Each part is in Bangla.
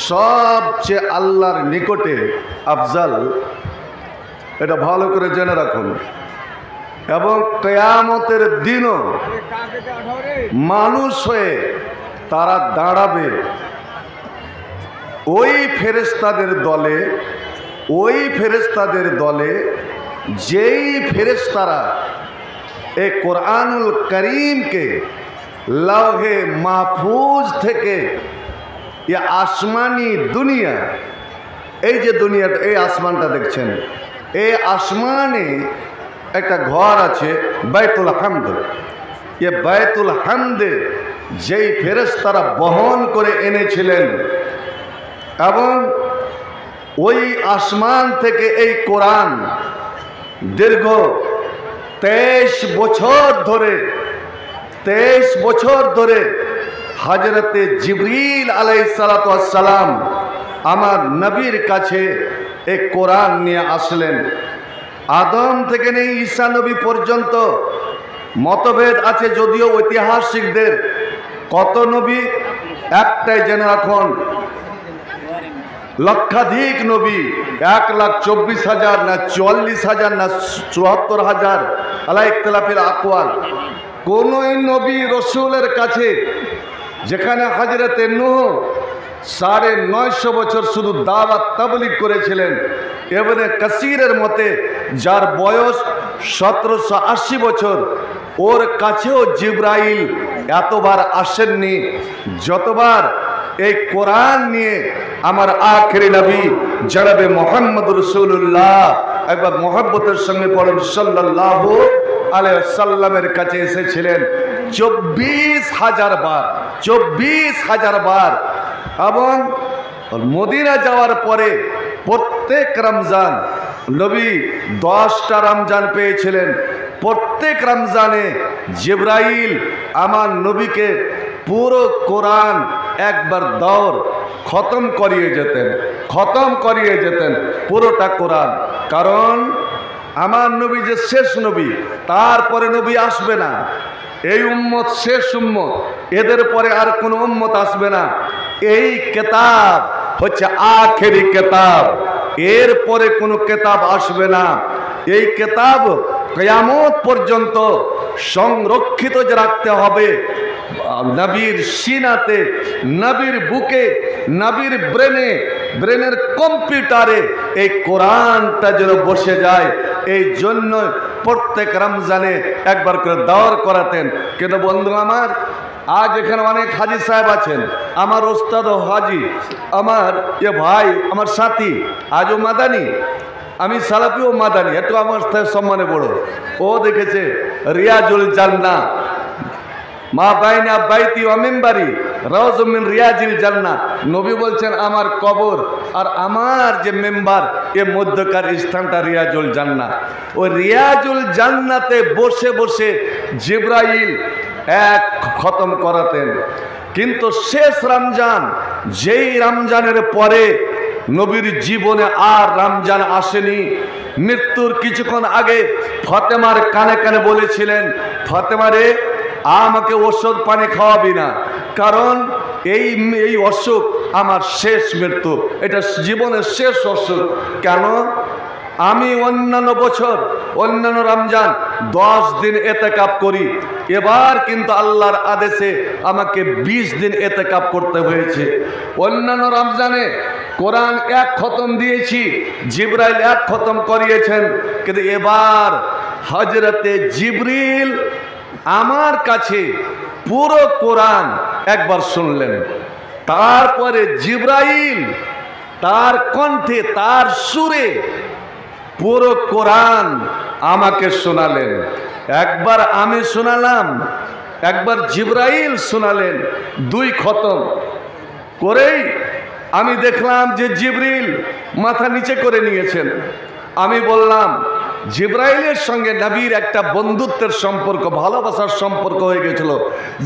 সবচেয়ে আল্লাহর নিকটে আফজাল, এটা ভালো করে জেনে রাখুন। এবং কিয়ামতের দিনও মানুষ হয়ে তারা দাঁড়াবে ওই ফেরেশতাদের দলে যেই ফেরেশতারা এই কোরআনুল করিমকে লৌহে মাহফুজ থেকে আসমানি দুনিয়া, এই যে দুনিয়াটা, এই আসমানটা দেখছেন, এই আসমানে একটা ঘর আছে বাইতুল হামদ। এ বাইতুল হামদে যেই ফেরেশতারা বহন করে এনেছিলেন এবং ওই আসমান থেকে এই কোরআন দীর্ঘ 23 বছর ধরে হযরতে জিবরিল আলাইহিসসালাতু ওয়াসসালাম আমার নবীর কাছে এই কোরআন নিয়ে আসলেন। আদম থেকে নিয়ে ঈসা নবী পর্যন্ত মতভেদ আছে যদিও ঐতিহাসিকদের, কত নবী একটাই জেনে রাখুন, লক্ষাধিক নবী, 1,24,000 না 44,000 না 74,000, আলা ইখতিলাফিল আকওয়াল। কোন নবী রসুলের কাছে, যেখানে হযরতে নূহ 950 বছর শুধু দাওয়াত তাবলীগ করেছিলেন, ইবনে কাসিরের মতে যার বয়স 1780 বছর, ওর কাছেও জিবরাইল এতবার আসেননি যতবার এই কোরআন নিয়ে আমার আখেরি নবী জনাবে মুহাম্মদ রাসূলুল্লাহ, একবার মুহাব্বতের সঙ্গে পড়েন সাল্লাল্লাহু আলাইহি ওয়াসাল্লামের কাছে এসেছিলেন 24,000 বার, 24,000 বার। এবং মদিনা যাওয়ার পরে প্রত্যেক রমজান নবী 10টা রমজান পেয়েছিলেন। প্রত্যেক রমজানে জিবরাইল আমার নবীকে পুরো কোরআন একবার দৌড় খতম করিয়ে যেতেন পুরোটা কোরআন। কারণ আমার নবী যে শেষ নবী, তারপরে নবী আসবে না, এই উম্মত শেষ উম্মত, এদের পরে আর কোনো উম্মত আসবে না। এই কিতাব হচ্ছে আখেরি কিতাব, এর পরে কোনো কিতাব আসবে না। এই কিতাব কিয়ামত পর্যন্ত সংরক্ষিত রাখতে হবে নবীর সিনাতে, নবীর বুকে, নবীর ব্রেনের কম্পিউটারে এই কোরআনটা যেন বসে যায়। এই জন্য প্রত্যেক রমজানে একবার করে দাওয়াত করাতেন। কিন্তু বন্ধু আমার, আজ এখানে অনেক হাজি সাহেব আছেন, আমার ওস্তাদ হাজি, আমার ভাই, আমার সাথী আজও মাদানি, আমি সালাফিও মাদানি, একটু আমার সম্মানে বড়। ও দেখেছে রিয়াজুল জান্নাহ, মা বাইনা বাইতি ওয়া মিম্বারি রাউযুম মিন রিয়াজিল জান্নাহ। নবী বলছেন আমার কবর আর আমার যে মেম্বার, এর মধ্যকার স্থানটা রিয়াজুল জান্নাহ। ওই রিয়াজুল জান্নাতে বসে বসে জিবরাইল এক খতম করাতেন। কিন্তু শেষ রমজান, যেই রমজানের পরে নবীর জীবনে আর রমজান আসেনি, মৃত্যুর কিছুক্ষণ আগে ফাতেমার কানে কানে বলেছিলেন, ফাতেমা রে, আমাকে ওষুধ পানি খাওয়াবি না, কারণ এই অসুখ আমার শেষ মৃত্যু, এটা জীবনের শেষ অসুখ। কেন? আমি অন্যান্য বছর, অন্যান্য রমজান 10 দিন এতেকাপ করি, এবার কিন্তু আল্লাহর আদেশে আমাকে 20 দিন এতেকাপ করতে হয়েছে। অন্যান্য রমজানে কোরআন 1 খতম দিয়েছি, জিবরাইল 1 খতম করিয়েছেন, কিন্তু এবার হযরতে জিবরিল আমার কাছে পুরো কোরআন একবার শুনলেন। তারপরে জিবরাইল তার কণ্ঠে, তার সুরে পুরো কোরআন আমাকে শোনালেন। একবার আমি শোনালাম, একবার জিবরাইল শোনালেন, 2 খতম করেই আমি দেখলাম যে জিবরিল মাথা নিচে করে নিয়েছেন। আমি বললাম, জিবরাইলের সঙ্গে নবীর একটা বন্ধুত্বের সম্পর্ক, ভালোবাসার সম্পর্ক হয়ে গেছিল।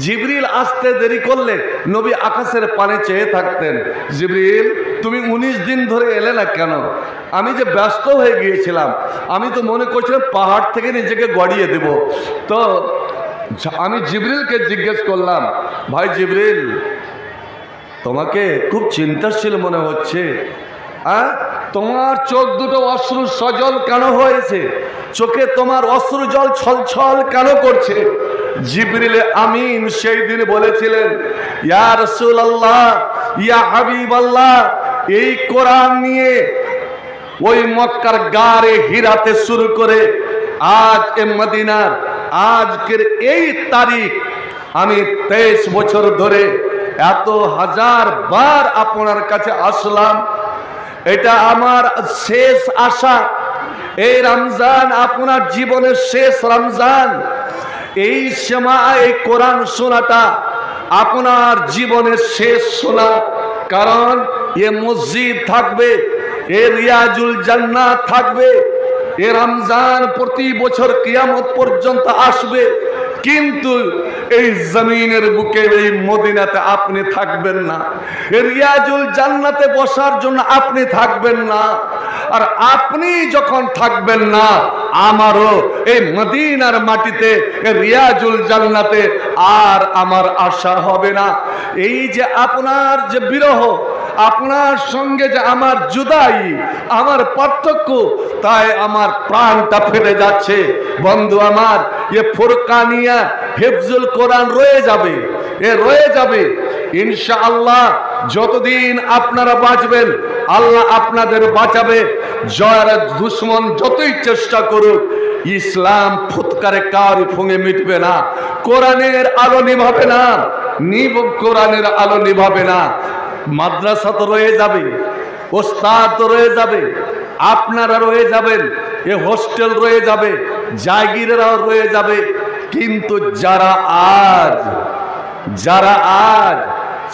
জিবরিল আসতে দেরি করলে নবী আকাশের পানে চেয়ে থাকতেন, জিবরিল তুমি 19 দিন ধরে এলে না কেন? আমি যে ব্যস্ত হয়ে গিয়েছিলাম, আমি তো মনে করছিলাম পাহাড় থেকে নিজেকে গড়িয়ে দেব। তো আমি জিবরিলকে জিজ্ঞেস করলাম, ভাই জিবরিল, তোমাকে খুব চিন্তাশীল মনে হচ্ছে। তোমার চোখ দুটো অশ্রু সজল কেন হয়েছে? চোখে তোমার অশ্রু জল ছলছল কেন করছে? জিবরিল আমিন সেই দিন বলেছিলেন, ইয়া রাসূলুল্লাহ, ইয়া হাবিবাল্লাহ, এই কোরআন নিয়ে ওই মক্কার গারে হিরাতে শুরু করে আজ এ মদিনার আজকের এই তারিখ আমি 23 বছর ধরে এত হাজার বার আপনার কাছে আসলাম। এটা আমার শেষ আশা। এই রমজান আপনার জীবনের শেষ রমজান। এই সময় এই কোরআন শোনাটা আপনার জীবনের শেষ শোনা। কারণ এ মসজিদ থাকবে, এ রিয়াজুল জান্নাত থাকবে, এ রমজান প্রতি বছর কিয়ামত পর্যন্ত আসবে, কিন্তু এই জমিনের বুকে এই মদিনাতে আপনি থাকবেন না। রিয়াজুল জান্নাতে বসার জন্য আপনি থাকবেন না। আর আপনি যখন থাকবেন না, আমারও এই মদিনার মাটিতে রিয়াজুল জান্নাতে আর আমার আশা হবে না। এই যে আপনার যে বিরহ, আপনার সঙ্গে যে আমার জুদাই, আমার পার্থক্য, তাই আমার প্রাণটা ফেটে যাচ্ছে। বন্ধু আমার, এ ফুরকানিয়া হিফজুল কোরআন রয়ে যাবে, এ রয়ে যাবে ইনশাআল্লাহ। যতদিন আপনারা বাঁচবেন, আল্লাহ আপনাদের বাঁচাবে। জয়ের দুশ্মন যতই চেষ্টা করুক, ইসলাম ফুৎকারে কারি ফুঙে মিটবে না। কোরআনের আলো নিভাবে না, কোরআনের আলো নিভাবে না। মাদ্রাসা তো রয়ে যাবে, ওস্তাদ তো রয়ে যাবে, আপনারা রয়ে যাবেন, এ হোস্টেল রয়ে যাবে, জাগিরেরাও রয়ে যাবে। কিন্তু যারা আজ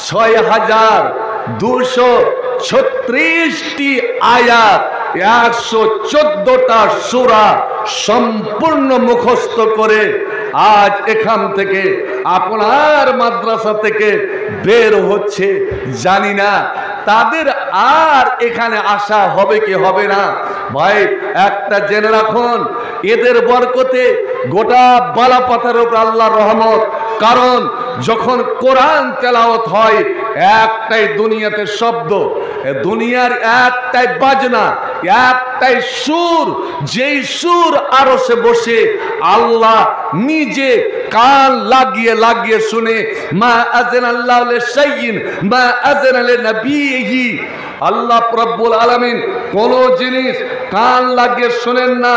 6236টি আয়াত, 114টা সূরা সম্পূর্ণ মুখস্থ করে আজ এখান থেকে আপনার মাদ্রাসা থেকে বের হচ্ছে, জানি না তাদের আর এখানে আসা হবে কি হবে না। ভাই, একটা জেনে রাখুন, এদের বরকতে গোটা বালাপাতার উপর আল্লাহর রহমত। কারণ যখন কোরআন তেলাওয়াত হয়, একটাই দুনিয়াতে শব্দ, দুনিয়ার একটাই বাজনা, একটাই সুর, যেই সুর আরশে বসে আল্লাহ নিজে কান লাগিয়ে লাগিয়ে শুনে। মা আযানাল্লাহু লিশাইইন মা আযানা লিনবিয়িহি। আল্লাহ রাব্বুল আলামিন কোন জিনিস কান লাগিয়ে শুনেন না।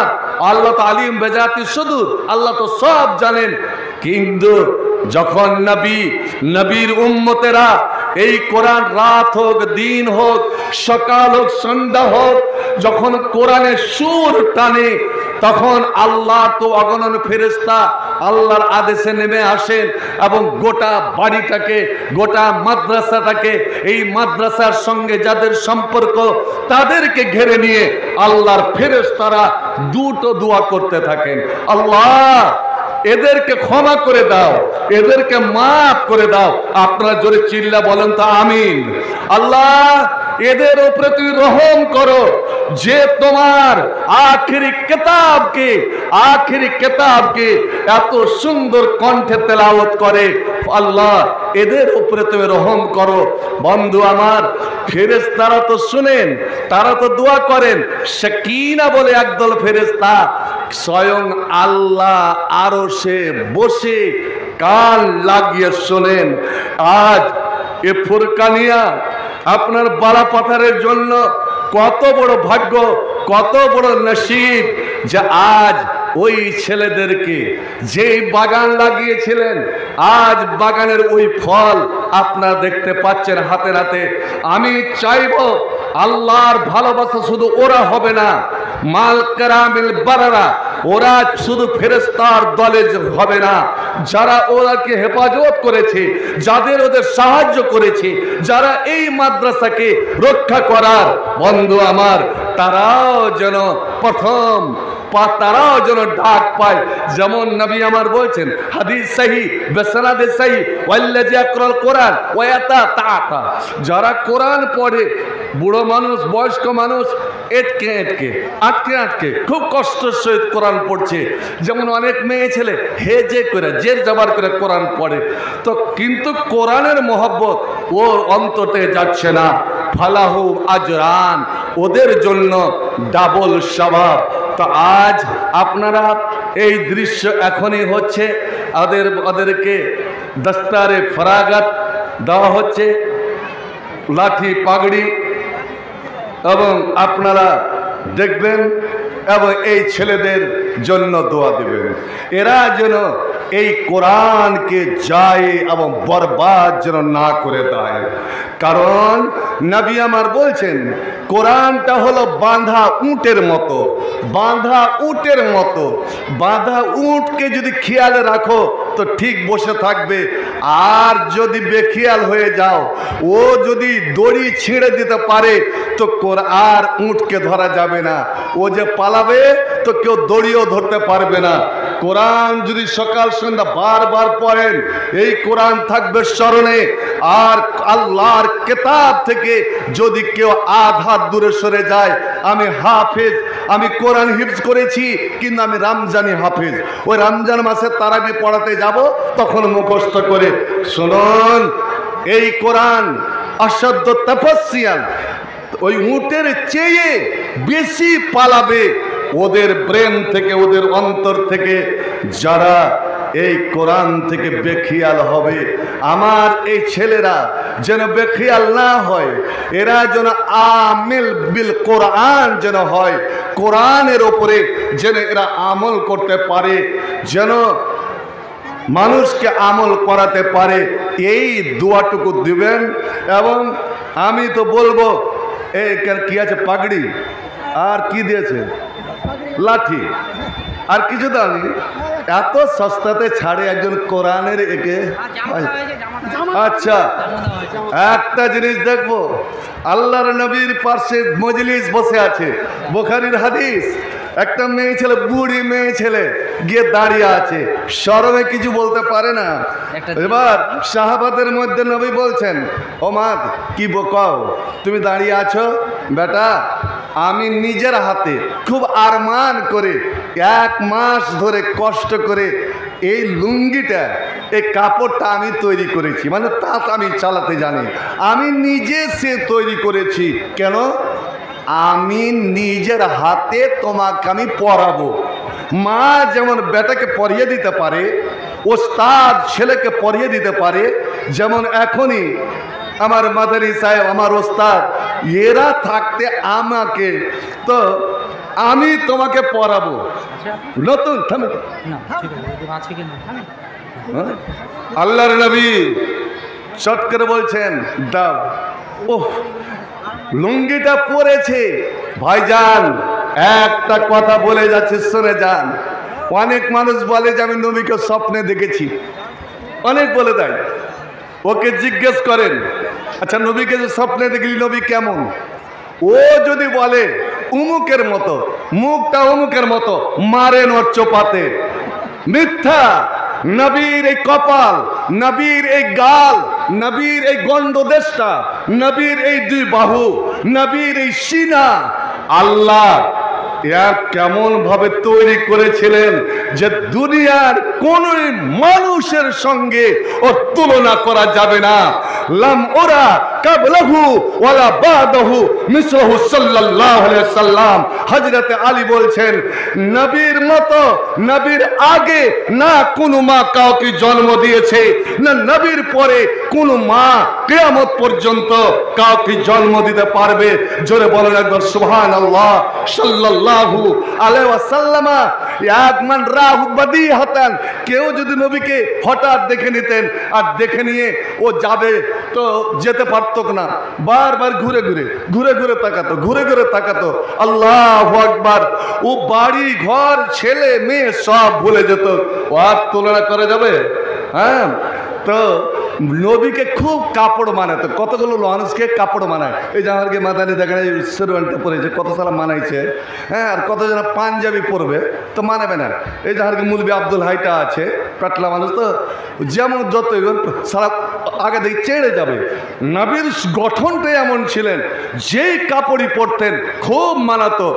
আল্লাহ তো আলিম বেজাতি সুদূর, আল্লাহ তো সব জানেন। কিন্তু যখন নবীর উম্মতেরা এই কোরআন রাত হোক, দিন হোক, সকাল হোক, সন্ধ্যা হোক, যখন কোরআনের সুর টানে, তখন আল্লাহ তো অগণন ফেরেশতা আল্লাহর আদেশে নেমে আসেন এবং গোটা বাড়িটাকে, গোটা মাদ্রাসাটাকে, এই মাদ্রাসার সঙ্গে যাদের সম্পর্ক, তাদেরকে ঘিরে নিয়ে আল্লাহর ফেরেশতারা দুটো দোয়া করতে থাকেন, আল্লাহ এদেরকে ক্ষমা করে দাও, এদেরকে মাফ করে দাও। আপনারা জোরে চিল্লা বলেন তো আমিন। আল্লাহ এদের উপরে তুই রহম করো, যে তোমার আখিরি কিতাবকে এত সুন্দর কণ্ঠে তেলাওয়াত করে। আল্লাহ এদের উপরে তুমি রহম করো। বন্ধু আমার, ফেরেশতারা তো শুনেন, তারা তো দোয়া করেন। সাকিনা বলে একদল ফেরেশতা স্বয়ং আল্লাহ আরশে বসে কান লাগিয়ে শোনেন। আজ এ ফুরকানিয়া আপনার বালাপাথারের জন্য কত বড় ভাগ্য, কত বড় নসিব যে আজ ওই ছেলেদেরকে যেই বাগান লাগিয়েছিলেন, আজ বাগানের ওই ফল আপনারা দেখতে পাচ্ছেন হাতে হাতে। আমি চাইব আল্লাহর ভালোবাসা শুধু ওরা হবে না, মাল কারামিল বারারা, ওরা শুধু ফেরেশতার দলে হবে না, যারা ওরাকে হেফাজত করেছে, যাদের ওদের সাহায্য করেছে, যারা এই মাদ্রাসাকে রক্ষা করার, বন্ধু আমার, তারাও যেন প্রথম তারাও যেন ডাক পায়। যেমন নবী আমার বলছেন, হাদিস সহি বেসনাদে সহি, ওয়াল্লাযী ইয়াকরাল কোরআন ওয়া ইয়াতাতা, যারা কোরআন পড়ে বুড়ো মানুষ বয়স্ক মানুষ আটকে খুব কষ্টের সহিত কোরআন পড়ছে। যেমন অনেক মেয়ে ছেলে হেজে করে জের জবার করে কোরআন পড়ে, তো কিন্তু কোরআনের মহব্বত ওর অন্তরে যাচ্ছে না। ফালাহু আজরান, ওদের জন্য ডাবল সওয়াব। তো আজ আপনারা এই দৃশ্য এখনই হচ্ছে, ওদেরকে দস্তারে ফরাগাত দেওয়া হচ্ছে, লাঠি পাগড়ি, এবং আপনারা দেখবেন এবং এই ছেলেদের জন্য দোয়া দেবেন, এরা যেন এই কোরআনকে যায় এবং বরবাদ যেন না করে দেয়। কারণ নবী আমার বলছেন কোরআনটা হলো বাঁধা উটের মতো, বাঁধা উটের মতো। বাঁধা উটকে যদি খেয়ালে রাখো তো ঠিক বসে থাকবে, আর যদি বেখিয়াল হয়ে যাও, ও যদি দড়ি ছিঁড়ে দিতে পারে তো আর উটকে ধরা যাবে না, ও যে পালাবে তো কেউ দড়িও ধরতে পারবে না। কোরআন যদি সকাল সন্ধ্যা বারবার পড়েন, এই কোরআন থাকবে স্মরণে। আর আল্লাহর কিতাব থেকে যদি কেউ আধা দূরে সরে যায়, আমি হাফেজ, আমি কোরআন হিফজ করেছি কিন্তু আমি রমজানি হাফেজ, ওই রমজান মাসে তারাবি পড়াতে যাব, তখন মুখস্থ করে শুনুন এই কোরআন অসাধ্য তপস্যান, ওই উটের চেয়ে বেশি পালাবে ওদের ব্রেন থেকে, ওদের অন্তর থেকে, যারা এই কোরআন থেকে বেখিয়াল হবে। আমার এই ছেলেরা যেন বেখিয়াল না হয়, এরা যেন আমিল বিল কোরআন যেন হয়, কোরআনের ওপরে যেন এরা আমল করতে পারে, যেন মানুষকে আমল করাতে পারে, এই দোয়াটুকু দিবেন। এবং আমি তো বলবো এই কি আছে, পাগড়ি আর কি দিয়েছে, লাঠি, আর কিছু দামি, এত সস্তাতে ছাড়ে একজন কোরআনের একে। আচ্ছা একটা জিনিস দেখবো, আল্লাহর নবীর পাশে মজলিস বসে আছে, বুখারীর হাদিস, একটা মেয়ে ছেলে, বুড়ি মেয়ে ছেলে গিয়ে দাঁড়িয়ে আছে, শরমে কিছু বলতে পারে না। এবার সাহাবাদের মধ্যে নবী বলছেন, ও মা কি বকাও, তুমি দাঁড়িয়ে আছো? বেটা আমি নিজের হাতে খুব আরমান করে 1 মাস ধরে কষ্ট করে এই লুঙ্গিটা, এই কাপড়টা আমি তৈরি করেছি, মানে তাঁত আমি চালাতে জানি, আমি নিজে সে তৈরি করেছি। কেন? আমি নিজের হাতে তোমাকে আমি পড়াবো। মা যেমন বেটাকে পড়িয়ে দিতে পারে, ওস্তাদ ছেলেকে পড়িয়ে দিতে পারে, যেমন এখনই আমার মাদানী সাহেব, আমার ওস্তাদ, এরা থাকতে আমাকে, তো আমি তোমাকে পড়াবো। নতুন আল্লাহর নবী চট করে বলছেন দাও। ওহ, লুঙ্গিটা পরেছে। ভাইজান একটা কথা বলে যাচ্ছে, শুনে যান। অনেক মানুষ বলে যে আমি নবীকে স্বপ্নে দেখেছি, অনেক বলে দেয়। ওকে জিজ্ঞেস করেন, আচ্ছা নবীকে যে স্বপ্নে দেখলি নবী কেমন? ও যদি বলে উমুকের মতো, মুখটা উমুকের মতো, মারেন ওর চোপাতে। মিথ্যা। নবীর এই কপাল, নবীর এই গাল, নবীর এই গন্ডদেশটা, নবীর এই 2 বাহু, নবীর এই সিনা, আল্লাহ কেমন ভাবে তৈরি করেছিলেন যে দুনিয়ার কোন মানুষের সঙ্গে ওর তুলনা করা যাবে না। লাম ওরা কাবলাহু ওয়ালা বাদাহু মিসলহু সাল্লাল্লাহু আলাইহি ওয়াসাল্লাম। হযরত আলী বলছেন, নবীর মতো, নবীর আগে না কোন মা কাউকে জন্ম দিয়েছে, না নবীর পরে কোন মা কিয়ামত পর্যন্ত কাউকে জন্ম দিতে পারবে। জোরে বলেন একবার সুবহানাল্লাহ। সাল্লাল্লাহু আলাইহি ওয়াসাল্লাম ইয়াকমান রাহু বাদিহাতান, কেউ যদি নবীকে হঠাৎ দেখে নিতেন আর দেখে নিয়ে ও যাবে তো যেতে পারতো না, বারবার ঘুরে ঘুরে তাকাতো। আল্লাহু আকবার। ও বাড়ি ঘর ছেলে মেয়ে সব ভুলে যেত। ও আর তুলনা করা যাবে? হ্যাঁ। তো নবীকে খুব কাপড় মানাতো, কতগুলো মানুষকে কাপড় মানায়। এই যে আমাকে মাথায় দেখেন শেরওয়ানিটা পরেছে, কত সালা মানাইছে। হ্যাঁ, আর কতজন পাঞ্জাবি পরবে তো মানাবে না। এই যে আমাকে মুলবি আব্দুল হাইটা আছে, পাতলা মানুষ তো, যেমন যত সারা আগে দিয়ে চেড়ে যাবে। নবীর গঠনটাই এমন ছিলেন, যেই কাপড়ই পরতেন খুব মানাতো।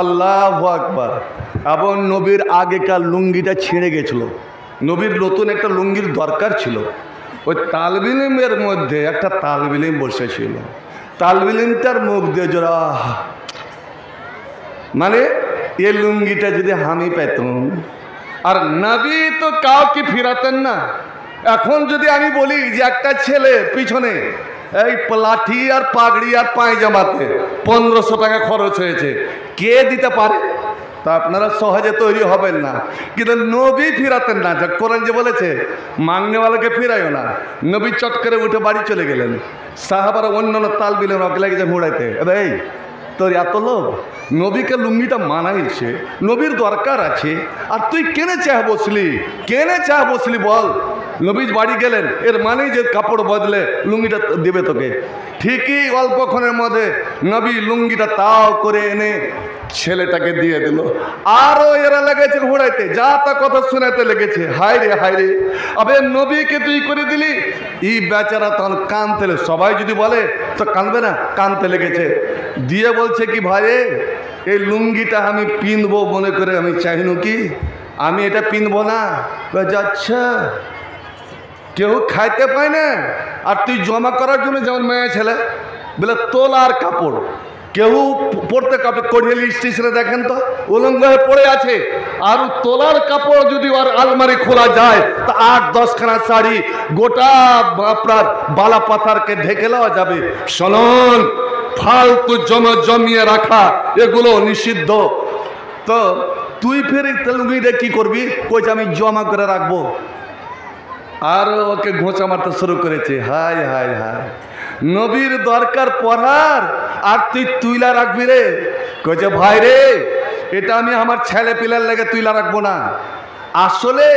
আল্লাহু আকবার। এবং নবীর আগেকার লুঙ্গিটা ছিঁড়ে গেছিল, নবীর নতুন একটা লুঙ্গির দরকার ছিল। ওই তালবিলিমের মধ্যে একটা তালবিলিম বসেছিল, তালবিলিমটার মুখ দিয়ে জোড়া, মানে এই লুঙ্গিটা যদি আমি পেতাম। আর নবী তো কাউকে ফিরাতেন না। এখন যদি আমি বলি যে একটা ছেলে পিছনে এই লাঠি আর পাগড়ি আর পায়জামাতে 1500 টাকা খরচ হয়েছে, কে দিতে পারে? তা আপনারা সহজে তৈরি হবেন না। কিন্তু নবী ফিরাতেন না। যা কোরআন যে বলেছে মাংনেওয়ালাকে ফিরাইও না, নবী চট করে উঠে বাড়ি চলে গেলেন। সাহাবারা অন্যান্য তাল বিলেন অকে লেগেছে মুড়াইতে, এই তোর এত লোক, নবীকে লুঙ্গিটা মানাইছে, নবীর দরকার আছে, আর তুই কেনে চাহ বসলি, কেনে চাহ বসলি বল? নবী বাড়ি গেলেন, এর মানেই যে কাপড় বদলে লুঙ্গিটা দেবে তোকে। ঠিকই অল্পক্ষণের মধ্যে নবী লুঙ্গিটা তাও করে এনে ছেলেটাকে দিয়ে দিল। আরো এরা লেগেছে ঘোড়াইতে, যা তা কথা শোনাতে লেগেছে। হায় রে হায় রে, আবে নবীকে তুই করে দিলি। ই বেচারা তখন কানতে, সবাই যদি বলে তো কানবে না, কানতে লেগেছে। দিয়ে বলছে কি, ভাই এই লুঙ্গিটা আমি পিনবো মনে করে আমি চাইনু কি, আমি এটা পিনবো না। আচ্ছা, কেউ খাইতে পায় না, আর তুই জমা করার জন্য যেমন মেয়ে ছেলে বলে তোলার কাপড়, কেউ পড়তে কাপড় কড়িয়ালি স্টেশনে দেখেন তো উলঙ্গ হয়ে পড়ে আছে। আর তোলার কাপড় যদি ওর আলমারি খোলা যায় তা 8-10 খানা শাড়ি গোটা আপনার বালা পাথারকে ঢেকে নেওয়া যাবে। শোনন, ফালতু জমিয়ে রাখা এগুলো নিষিদ্ধ। তো তুই ফের লুঙ্গিটা কি করবি? কইছে আমি জমা করে রাখবো। আর ওকে ঘোঁচা মারতে শুরু করেছে। হায় হায় হায়, নবীর দরকার পড়ার, আর তুই তুইলা রাখবি রে? কইছে ভাই রে, এটা আমি আমার ছেলে পিলার লেগে তুইলা রাখবো না। আসলে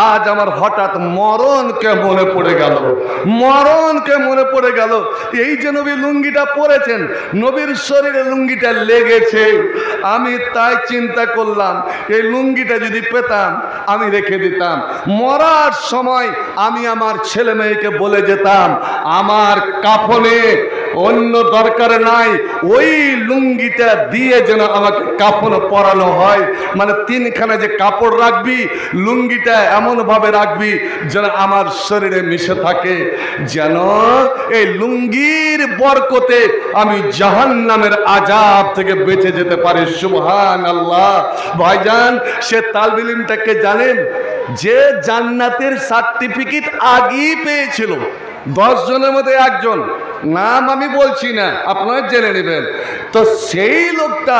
আজ আমার হঠাৎ মরণকে মনে পড়ে গেল, মরণকে মনে পড়ে গেল। এই যে নবী লুঙ্গিটা পরেছেন, নবীর শরীরে লুঙ্গিটা লেগেছে। আমি তাই চিন্তা করলাম এই লুঙ্গিটা যদি পেতাম আমি রেখে দিতাম। মরার সময় আমি আমার ছেলে মেয়েকে বলে যেতাম, আমার কাফনে অন্য দরকার নাই, ওই লুঙ্গিটা দিয়ে যেন আমাকে কাফন পরানো হয়। মানে 3খানা যে কাপড় রাখবি, লুঙ্গিটা এমন ভাবে রাখবি যেন আমার শরীরে মিশে থাকে, যেন এই লুঙ্গির বরকতে আমি জাহান্নামের আযাব থেকে বেঁচে যেতে পারি। সুবহানাল্লাহ। ভাইজান, সে তালবিলিমটাকে জানেন যে জান্নাতের সার্টিফিকেট আগেই পেয়েছিল। 10 জনের মধ্যে একজন, নাম আমি বলছি না, আপনারা জেনে নেবেন। তো সেই লোকটা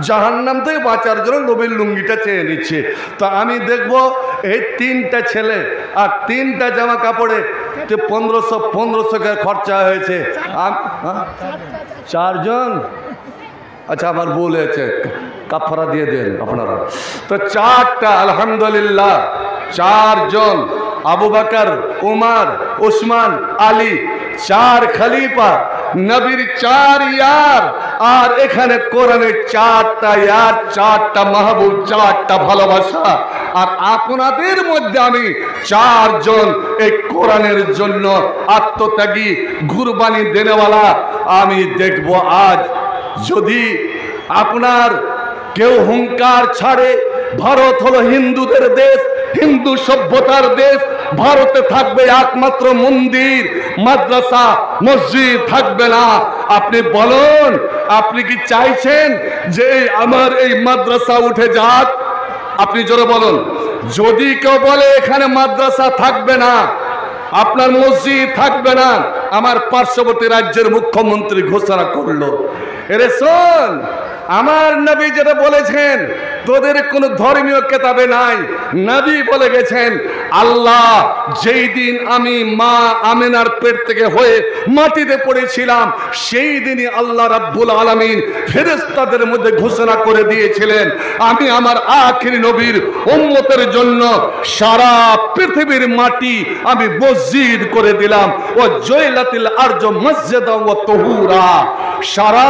জাহান্নাম থেকে বাঁচার জন্য নবীর লুঙ্গিটা চেয়ে নিচ্ছে। তো আমি দেখব এই 3টা ছেলে আর 3টা জামা কাপড়ে 1500 খরচা হয়েছে। 4 জন, আচ্ছা আমার ভুল হয়েছে, কাফারা দিয়ে দেন আপনারা। তো 4টা, আলহামদুলিল্লাহ 4 জন, আবু বকর, উমর, উসমান, আলী, 4 খলিফা, নবীর 4 ইয়ার, আর এখানে কোরআনের 4টা ইয়ার, 4টা মাহবুব, 4টা ভালোবাসা। আর আপনাদের মধ্যে আমি 4 জন এই কোরআনের জন্য আত্মত্যাগী, কুরবানি দেনেওয়ালা। আমি দেখব আজ যদি আপনার কেউ হুঙ্কার ছাড়ে, ভারত হলো হিন্দুদের দেশ, হিন্দু সভ্যতার দেশ, ভারতে থাকবে একমাত্র মন্দির, মাদ্রাসা, মসজিদ থাকবে না। আপনি বলুন, আপনি কি চাইছেন যে আমার এই মাদ্রাসা উঠে যাক? আপনি জোরে বলুন। যদি কেউ বলে এখানে মাদ্রাসা থাকবে না, আপনার মসজিদ থাকবে না, আমার পার্শ্ববর্তী রাজ্যের মুখ্যমন্ত্রী ঘোষণা করলো, এরে শোন, আমার নবী যেটা বলেছেন তোদের কোনো ধর্মীয় কেতাবে নাই। নবী বলে গেছেন, আল্লাহ যেই দিন আমি মা আমেনার পেট থেকে হয়ে মাটিতে পড়েছিলাম, সেই দিনই আল্লাহ রাব্বুল আলামিন ফেরেশতাদের মধ্যে ঘোষণা করে দিয়েছিলেন, আমি আমার আখিরি নবীর উম্মতের জন্য সারা পৃথিবীর মাটি আমি মসজিদ করে দিলাম। ও জয়লাতিল আরজ মসজিদা ওয়া তুহুরা, সারা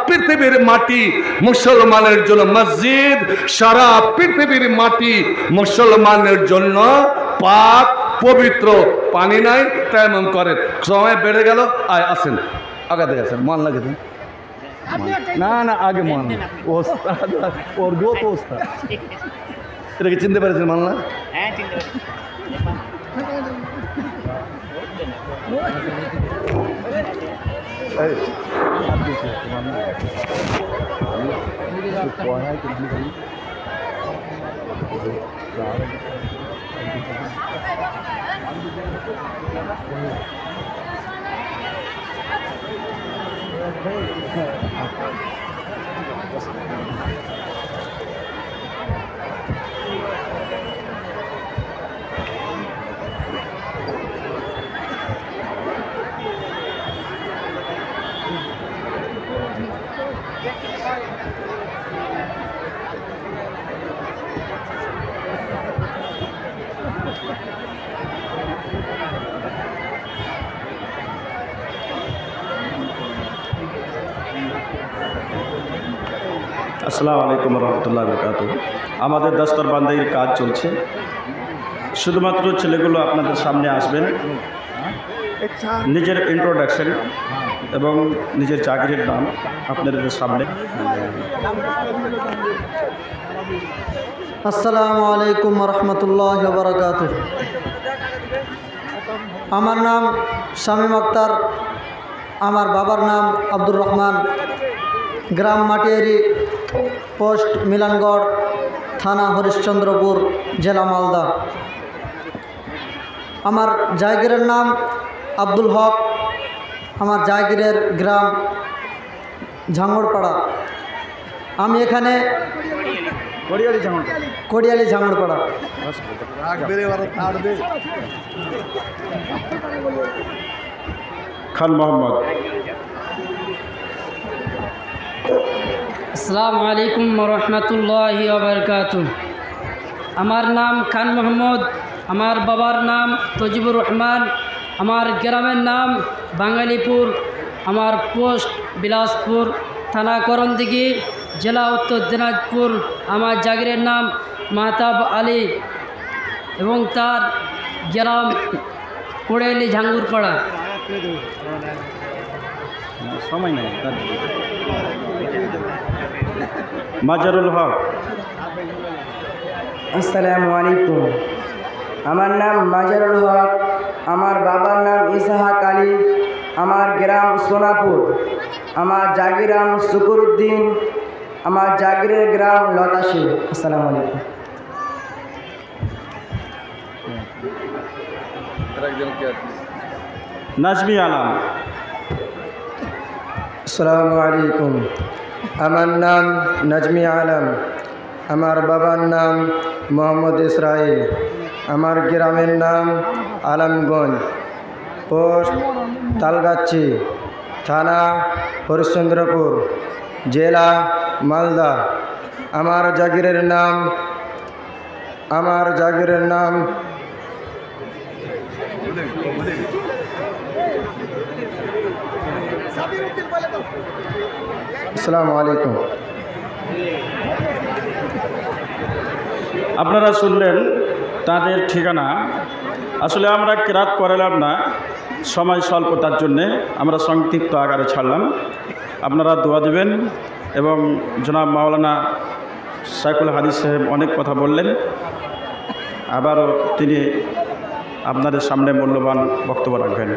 পৃথিবীর মাটি মুসলমানের জন্য মসজিদ, সারা পৃথিবীর মাটি মুসলমানের জন্য পাক পবিত্র, পানি নাই তায়াম্মুম করেন। সময় বেড়ে গেল, আয় আসেন আগে দেখে আসেন, মন লাগে না না আগে মন ওস্তাদ ওর গো তো ওস্তাদ। এটাকে চিনতে পেরেছেন মানলা? হ্যাঁ চিনতে পারি। আসসালামু আলাইকুম রহমতুল্লাহ বরকাতুহ। আমাদের দস্তরবান্দির কাজ চলছে, শুধুমাত্র ছেলেগুলো আপনাদের সামনে আসবেন, নিজের ইন্ট্রোডাকশন এবং নিজের চাকরির নাম আপনাদের সামনে। আসসালামু আলাইকুম রহমতুল্লাহ বারাকাতুহ। আমার নাম শামীম আক্তার, আমার বাবার নাম আব্দুর রহমান, গ্রাম মাটিয়ারি, পোস্ট মিলনগড়, থানা হরিশ্চন্দ্রপুর, জেলা মালদা। আমার জায়গিরের নাম আব্দুল হক, আমার জায়গিরের গ্রাম ঝাঙ্গড়পাড়া। আমি এখানে কড়িয়ালি ঝাঙ্গড়পাড়া। খান মোহাম্মদ। আসসালামু আলাইকুম রহমতুল্লাহি ওয়া বারাকাতুহু। আমার নাম খান মোহাম্মদ, আমার বাবার নাম তজিবুর রহমান, আমার গ্রামের নাম বাঙালিপুর, আমার পোস্ট বিলাসপুর, থানা করণদিঘি, জেলা উত্তর দিনাজপুর। আমার জাগিরের নাম মাহতাব আলী এবং তার গ্রাম কোড়াইলি ঝাঙ্গুরপাড়া। সময় নেই। মাজারুল হক। আসসালামু আলাইকুম। আমার নাম মাজারুল হক, আমার বাবার নাম ইসাহাক আলী, আমার গ্রাম সোনাপুর, আমার জাগির নাম শুকুরউদ্দিন, আমার জাগিরের গ্রাম লতাশি। আসসালামু আলাইকুম। নাজমি আলম। আসসালামু আলাইকুম। আমার নাম নাজমি আলম, আমার বাবার নাম মোহাম্মদ ইসরাইল, আমার গ্রামের নাম আলমগঞ্জ, পোস্ট তালগাছি, থানা হরিশ্চন্দ্রপুর, জেলা মালদা। আমার জাগিরের নাম আসসালামু আলাইকুম। আপনারা শুনলেন তাদের ঠিকানা। আসলে আমরা কেরাত করালাম না, সময় স্বল্পতার জন্যে আমরা সংক্ষিপ্ত আকারে ছাড়লাম। আপনারা দোয়া দেবেন এবং জনাব মাওলানা শাইখুল হাদিস সাহেব অনেক কথা বললেন, আবারও তিনি আপনাদের সামনে মূল্যবান বক্তব্য রাখবেন।